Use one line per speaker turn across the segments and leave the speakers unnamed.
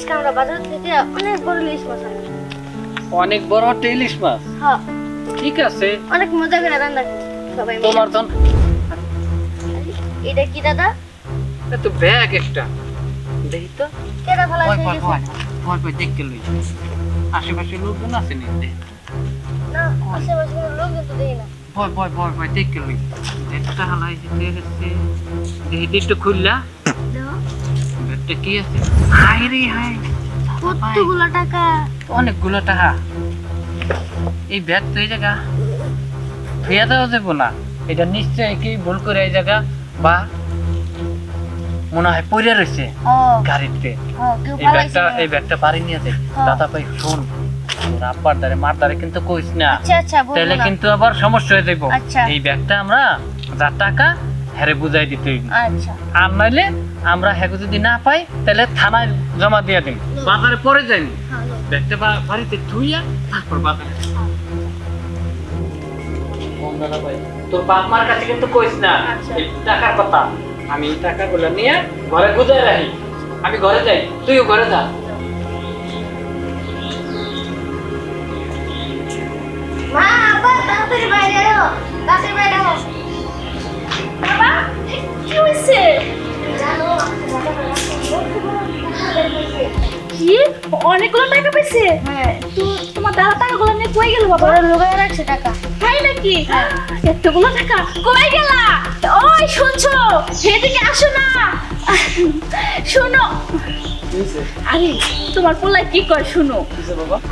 আজকে আমরা বাজার থেকে অনেক বড় ইলিশ মাছ আনছি।
অনেক বড় একটা ইলিশ মাছ?
হ্যাঁ।
ঠিক আছে,
অনেক মজা করে রান্না করি সবাই মিলে।
তোমার তো
এটা কি দাদা?
এত ব্যাগ একটা দেখি তো।
কেডা ফেলা
ভয়
হয়ে
ভয়
গেছে?
ভয় ভয় ভয় দেখতে লই, আশেপাশে লোকজন আছে নি?
না, আশেপাশে কোনো লোক কিন্তু দেখি না।
ভয় ভয় ভয় ভয় দেখতে লই। একটা হালাই যেতে গেছে, দেখি একটু খুললা
দাও।
ব্যাগটা কি আছে? হাই রে হাই,
কতগুলো টাকা!
অনেকগুলো টাকা। এই ব্যাগ তো এই জায়গা ফেয়া দেওয়া যাবো না, এটা নিশ্চয় কি ভুল করে এই জায়গা বা মনে হয় পড়ে রয়েছে
ও
গাড়িতে।
কেউ
এই
ফালাইছে।
ব্যাগটা বাড়ি নিয়ে যাই। দাদা ভাই শোন, তোর আব্বার দ্বারে মার দ্বারে কিন্তু কইস না,
আচ্ছা আচ্ছা, বলবো
তাহলে
না।
কিন্তু আবার সমস্যা হয়ে যাইব।
আচ্ছা।
এই ব্যাগটা আমরা যা টাকা হেরে বুঝাই দিতে হইব,
আচ্ছা।
আর নাইলে আমরা হেগো যদি না পাই তাহলে থানায় জমা দিয়ে দিন, বাজারে পরে যাই।
হ্যালো।
ব্যাগটা বাড়িতে থুইয়া তারপর বাজারে। দাদা ভাই, তোর বাপ মার কাছে কিন্তু কইস না
আচ্ছা।
এই টাকার কথা। আমি এই টাকাগুলো নিয়ে ঘরে গুজায় রাখি। আমি ঘরে যাই, তুইও ঘরে যা।
মা, আব্বা, তাড়াতাড়ি বাইরে এলো। তাড়াতাড়ি বাইরে এলো। বাবা, কি হয়েছে? জানো,
কি অনেকগুলো টাকা পেয়েছে?
হ্যাঁ,
তো তোমার দাদা টাকাগুলো নিয়ে কই গেল বাবা?
বড় লুকায় রাখছে টাকা।
তাই নাকি? এতগুলো টাকা কই গেলা? ওই শুনছো, এদিকে আসো না। শোনো, আরে তোমার পোলা কি কয় শুনো।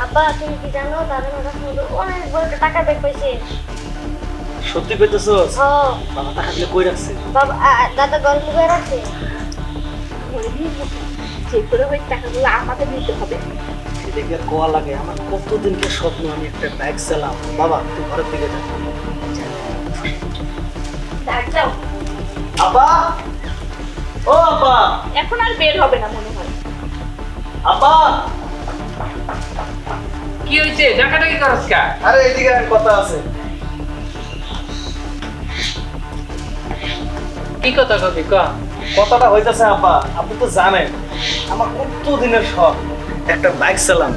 আব্বা, তুমি কি জানো দাদা আমার কাছে অনেক বড় একটা টাকা ব্যাগ পাইছে।
সত্যি পেতেছস?
ও
বাবা টাকাগুলো কই রাখছে?
বাবা, দাদা ঘরে লুকায় রাখছে।
ঘরে নিয়ে যাবো। যে করে ওই টাকাগুলো আমাদের নিতে হবে।
সেদিকে আর কোয়া লাগে, আমার কতদিনকে স্বপ্ন আমি একটা ব্যাগ চালাম। বাবা তুই ঘরের দিকে যা।
ডাক দাও,
আপা, ও আপা,
এখন আর বের হবে না মনে হয়।
আপা,
কি হয়েছে? ডাকাডাকি করছ কা?
আরে এদিকে আর কথা আছে।
কি কথা কবি ক?
কথাটা হইতাছে আপা, আপনি তো জানেন আমার কত দিনের শখ একটা বাইক চালাম।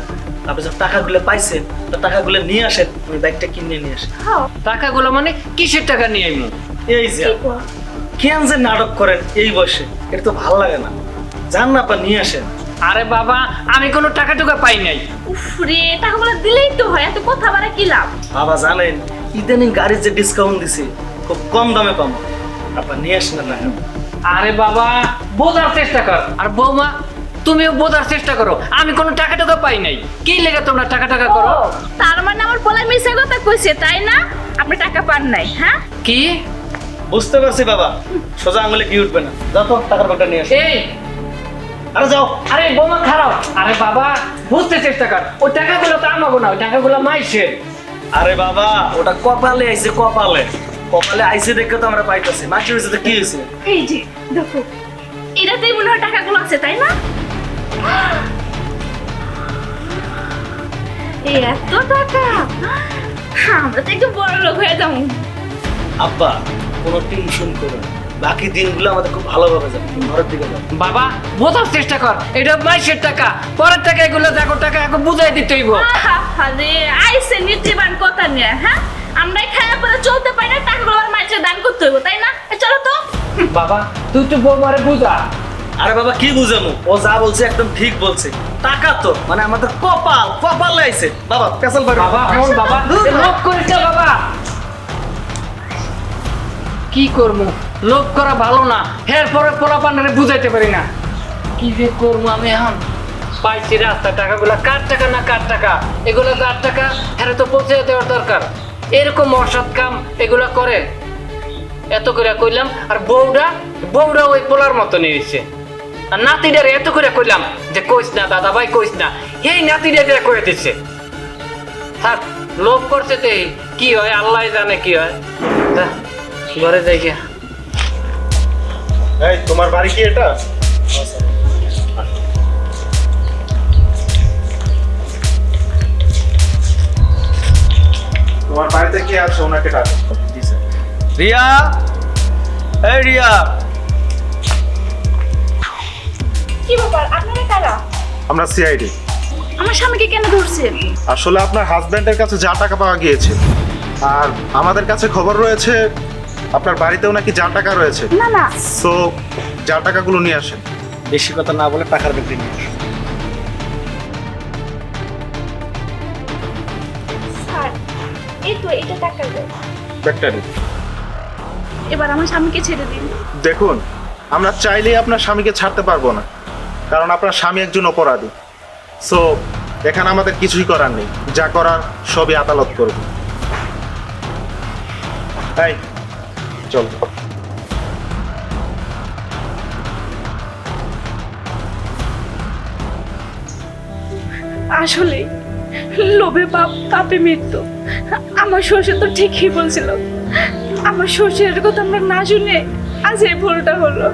আপনি যখন টাকাগুলো পাইছেন, তো টাকাগুলো নিয়ে আসেন, আমি বাইকটা কিনে নিয়ে আসেন।
হ্যাঁ,
টাকাগুলো মানে কিসের টাকা নিয়ে আইমু?
এই যে
কি কও?
কেন যে নাটক করেন এই বয়সে, এটা তো ভালো লাগে না। যান না আপা, নিয়ে আসেন।
আরে বাবা, আমি কোনো টাকা টুকা পাই নাই।
উফ রে, টাকাগুলো দিলেই তো হয়, এত কথা বাড়া কি লাভ?
বাবা জানেন ইদানিং গাড়ির যে ডিসকাউন্ট দিছে খুব কম দামে পাবো, আপনার নিয়ে আসেন না।
আরে বাবা, বোঝার চেষ্টা কর। আর বৌমা, তুমিও বোঝার চেষ্টা করো, আমি কোনো টাকা টুকা পাই নাই। কি লেগে তোমরা টাকা টাকা করো?
ও, তার মানে আমার পোলা মিশা কথা কইছে তাই না? আপনি টাকা পান নাই, হ্যাঁ?
কি?
বুঝতে পারছি বাবা, সোজা আঙুলে কি উঠবে না। যাও তো টাকার ব্যাগটা নিয়ে আসেন।
এই,
আরে যাও।
আরে বৌমা খারাপ। আরে বাবা, বুঝতে চেষ্টা কর, ওই টাকাগুলো তো আমাগো না, ওই টাকাগুলো মাইসের।
আরে বাবা, ওটা কপালে আইছে, কপালে কপালে আইছে দেখে তো আমরা পাইতেছি। মাছি হয়েছে তো কি হয়েছে?
এই যে দেখো, এটাতেই মনে হয় টাকাগুলো আছে তাই না? এই এত টাকা, আমরা তো একটু বড় লোক হয়ে যাবো।
আব্বা কোনো টেনশন করো না, বাকি দিনগুলো আমাদের খুব ভালোভাবে যাবে। তুমি ঘরের দিকে যাও।
বাবা, বোঝার চেষ্টা কর, এটা মাইসের টাকা। পরের টাকা এগুলো দেখো, টাকা এখন বুঝাই দিতে হইব।
আরে আইসে নীতিবান কথা নিয়ে, হ্যাঁ? আমরা খায়া পরে চলতে পারি না, টাকাগুলো আর মাইসে দান করতে হইব তাই না? চলো তো।
বাবা, তুই তো বৌমারে বুঝা।
আরে বাবা কি বুঝামু, ও যা বলছে একদম ঠিক বলছে। টাকা তো মানে আমাদের কপালে আইছে। বাবা পেছাল পারবে।
বাবা হন বাবা, এ লোভ করিস না বাবা। কি করবো, লোভ করা ভালো না। এরপরে পোলাপানরে বুঝাইতে পারি না। কি যে করবো আমি এখন? পাইছি রাস্তা, টাকাগুলা কার টাকা না কার টাকা, এগুলো কার টাকা, হ্যাঁ তো পৌঁছে দেওয়ার দরকার। এরকম অসৎ কাম এগুলা করে, এত করে কইলাম। আর বউরা ওই পোলার মতো নিয়েছে। আর নাতিটারে এত করে কইলাম যে কইস না দাদা ভাই, কইস না। এই নাতিটা কয়ে দিচ্ছে। থাক, লোভ করছে তে কি হয় আল্লাহ জানে কি হয়। যা, ঘরে যাই গিয়া।
এই তোমার বাড়ি কি এটা? তোমার বাড়িতে কি আছে ওনাকে ডাকো।
রিয়া, এই রিয়া।
কি ব্যাপার, আপনারা কারা?
আমরা সিআইডি।
আমার স্বামীকে কেন ধরছেন?
আসলে আপনার হাজব্যান্ডের কাছে যা টাকা পাওয়া গিয়েছে, আর আমাদের কাছে খবর রয়েছে আপনার বাড়িতেও নাকি যা টাকা রয়েছে।
না না,
সো যা টাকাগুলো নিয়ে আসেন।
বেশি কথা না বলে টাকার ব্যাগটা নিয়ে আসো।
স্যার এই তো এটা টাকা দেয়।
ব্যাগটা দিন।
এবার আমার স্বামীকে ছেড়ে দিন।
দেখুন, আমরা চাইলেই আপনার স্বামীকে ছাড়তে পারবো না, কারণ আপনার স্বামী একজন অপরাধী। সো এখানে আমাদের কিছুই করার নেই, যা করার সবই আদালত করবে। তাই চল।
আসলে লোভে পাপ, পাপে মৃত্যু। আমার শ্বশুর তো ঠিকই বলছিল। আমার শ্বশুরের কথা আমরা না শুনে আজ এই ভুলটা হলো।